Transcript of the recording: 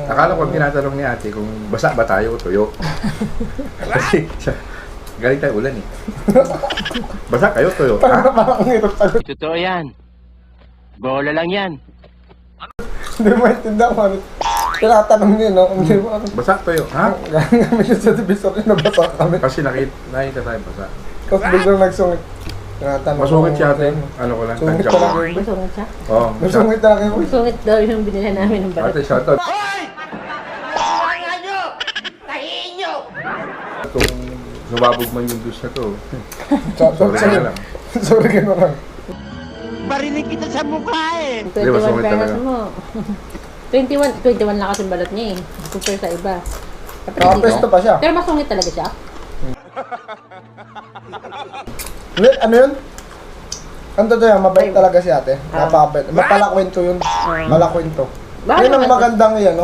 Akala ko tinatanong ni ate kung basa ba tayo o tuyo. Kasi siya, galing tayo ulan eh. Basa kayo o tuyo? Ha? Totoo yan. Bola lang yan. Hindi mo intindihan kung ano. Tinatanong niyo, no? Hindi mo ano. Basa tuyo? Ha? Kami yun sa divisor yun, nabasa kami. Kasi nakita tayo basa. Tapos biglang nagsungit. Tinatanong Masungit ko, siya ate. Ano ko lang, Sungit tansya talaga ko. yun. Masungit siya? Oo. Masungit talaga yun. Masungit daw yung binila namin ng balat. Ate, shoutout. Kung sumabog man yung dus na to. Sorry ka lang. Sorry ka na lang. Barinig kita sa mukha eh. 21 masungit peras talaga. mo. 21 lang kasi balat niya eh. Compare sa iba. Nakapesto pa siya. Pero masungit talaga siya. Hindi, ano yun? Ano to yan? Mabait talaga si ate. Mapabait. Mapalakwento yun. Malakwento. Bakit Yun ang naman? magandang yan, no?